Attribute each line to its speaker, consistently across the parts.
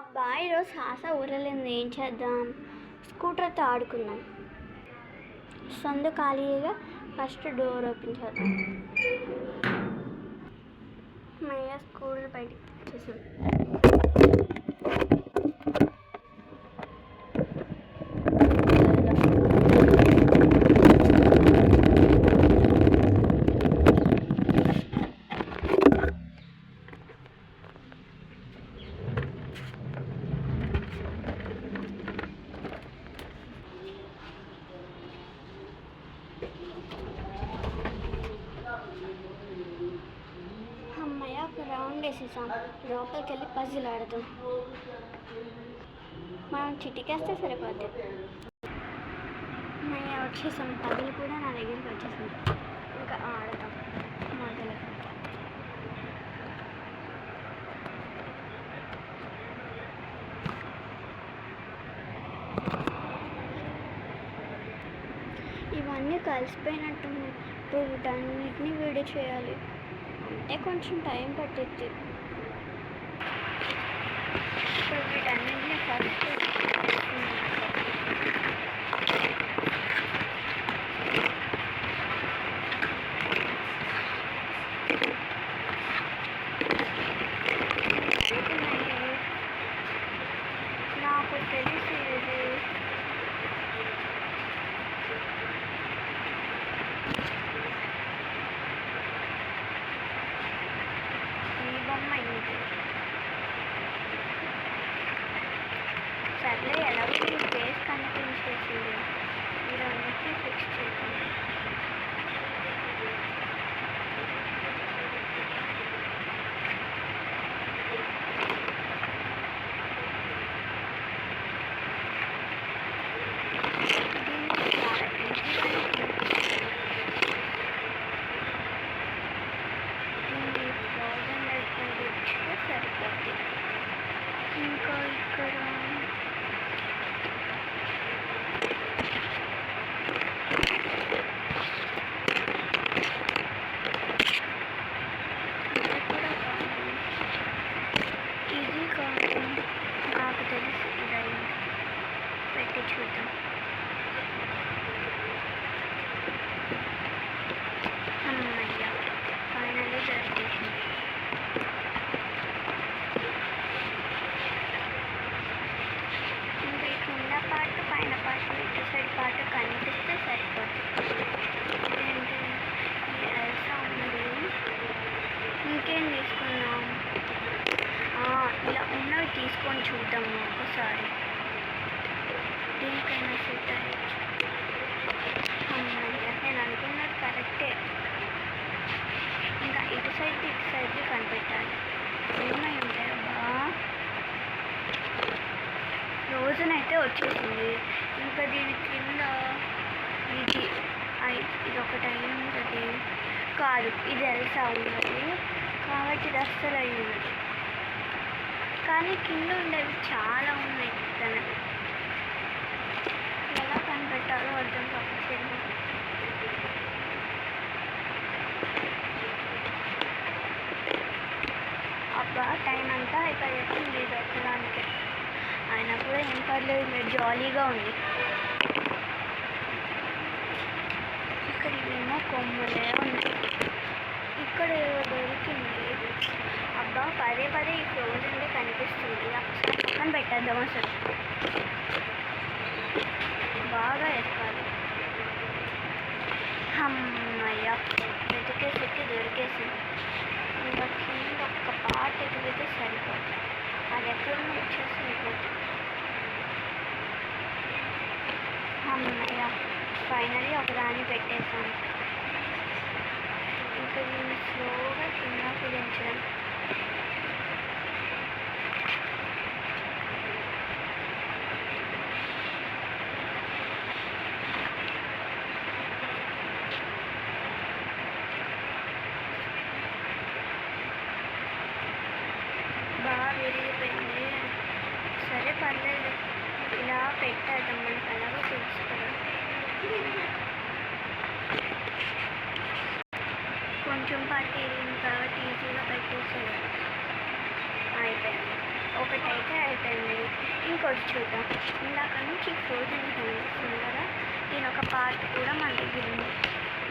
Speaker 1: అబ్బా ఈరోజు శ్వాస ఊరలేదు, ఏం చేద్దాం? స్కూటర్తో ఆడుకుందాం. సందు ఖాళీగా ఫస్ట్ డోర్ ఓపెన్ చేద్దాం. మయ్య స్కూల్ బయటికి వచ్చేసాం. అమ్మయ్య ఒక రౌండ్ వేసేసాం. లోపలికి వెళ్ళి పజిల్ ఆడదాం. మనం చిటికేస్తే సరిపోద్ది. అమ్మయ్య వచ్చేసాం. పజిల్ కూడా నా దగ్గరికి వచ్చేసాం. ఇంకా ఆడదాం మొదలు. ఇవన్నీ కలిసిపోయినట్టున్నాయి. ఇప్పుడు వీటన్నిటిని వీడియో చేయాలి అంటే కొంచెం టైం పట్టిద్ది. ఇప్పుడు వీటన్నిటిని ఫస్ట్ నాకు తెలిసి ఇది బొమ్మ ఇది. సర్లే ఎలాగో ఈ ఫేస్ కనిపించేసింది. ఈ రెండింటిని ఫిక్స్ చేద్దాం. సరిపోద్ది. ఇంకా ఇక్కడ ఇది కాదు, నాకు తెలిసి ఇదైంది. పెట్టి చూద్దాం. అమ్మయ్య ఫైనల్లీ దొరికేసింది. ఇంకా ఈ కింద పార్ట్ పైన పార్ట్ ఇటు సైడ్ పార్ట్ కనిపిస్తే సరిపోతుంది. ఏంటి ఎల్సా ఉంది. ఇంకేం తీసుకున్నాం? ఇలా ఉన్నవి తీసుకొని చూద్దాము ఒకసారి. దీనికైనా సెట్ అయ్యచ్చు. అమ్మయ్య నేను అనుకున్నది కరెక్టే. ఇంకా ఇటు సైడ్ది కనిపెట్టాలి. ఏమై ఉంటాయి అబ్బా. రోజునైతే వచ్చేసింది. ఇంకా దీని కింద ఇది ఒకటి అయి ఉంటుంది కాదు, ఇది ఎల్సా ఉన్నది కాబట్టి ఇది అస్సలు అయి ఉన్నది. కానీ కింద ఉండేవి చాలా ఉన్నాయి. తనకి ఎలా కనిపెట్టాలో అర్థం కాకపోతే అబ్బా టైం అంతా అయిపోయింది దొరకడానికి. అయినా కూడా ఏం పర్లేదు, మీరు జాలీగా ఉంది. ఇక్కడ ఏమో కొమ్ములే ఉన్నాయి. ఇక్కడ ఏదో దొరికింది. అబ్బా పదే పదే ఈ ఫ్లోర్ నుండి కనిపిస్తుంది. ఒకసారి పక్కన పెట్టేద్దాం. అసలు బాగా ఎక్కాలి. అమ్మయ్య వెతికేసి దొరికేసింది. ఇంకా కింద ఒక్క పాట ఎదిగితే సరిపోతుంది. అది ఎక్కడ వచ్చేసి అయిపోతుంది. అమ్మయ్య ఫైనల్లీ ఒకదాన్ని పెట్టేసాను. ఇంకా దీన్ని స్లోగా కిందకి దించడం. బాగా విరిగిపోయింది. సరే పర్లేదు, ఇలా పెట్టేద్దాం. మనకు అలాగే తెలుసు కదా. కొంచెం పాటు ఇరిగింది కాబట్టి ఈజీగా పెట్టేసేయాలి. అయిపోయింది. ఒకటైతే అయిపోయింది. ఇంకోటి చూద్దాం. ఇందాక నుంచి ఫ్రోజన్ కనిపిస్తుంది కదా, దీని ఒక పార్ట్ కూడా మన దగ్గర ఉంది.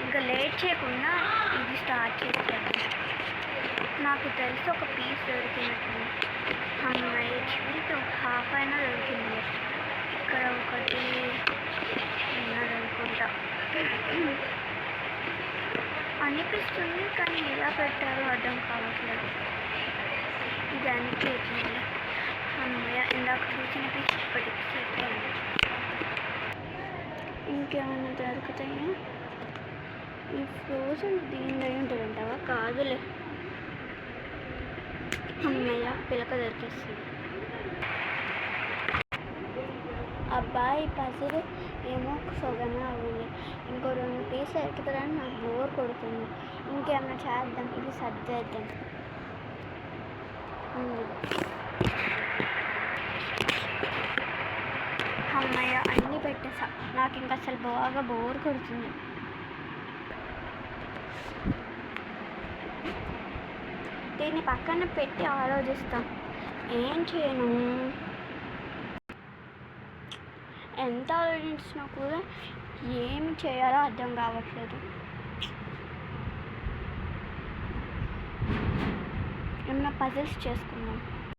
Speaker 1: ఇంకా లేట్ చేయకుండా ఇది స్టార్ట్ చేసేద్దాం. నాకు తెలిసి ఒక పీస్ దొరికినట్టుంది. అమ్మాయి చివరికి ఒక హాఫ్ అయినా దొరికింది. ఇక్కడ ఒకటి ఉన్నదనుకుంటా అనిపిస్తుంది, కానీ ఎలా పెట్టారో అర్థం కావట్లేదు. దానికి ఎట్లా అమ్మాయి ఇందాక చూసిన పీస్ ఇప్పటికి సెట్ అయింది. ఇంకేమైనా దొరుకుతాయా? ఈ ఫ్రోజన్ దీని ఉంటుందంటావా? కాదులే. అమ్మయ్య పిలక దొరికేస్తుంది. అబ్బాయి పసిరు ఏమో సగమే అవ్వండి. ఇంకో 2 పీసులు ఎత్తుకురాని నాకు బోర్ కొడుతుంది. ఇంకేమైనా చేద్దాం, ఇది సర్దేద్దాం. అమ్మయ్య అన్నీ పెట్టేసా. నాకు ఇంకా అసలు బాగా బోర్ కొడుతుంది. దీన్ని పక్కన పెట్టి ఆలోచిస్తాం ఏం చేయను. ఎంత ఆలోచించినా కూడా ఏం చేయాలో అర్థం కావట్లేదు. ఏమన్నా పజిల్స్ చేసుకున్నాం.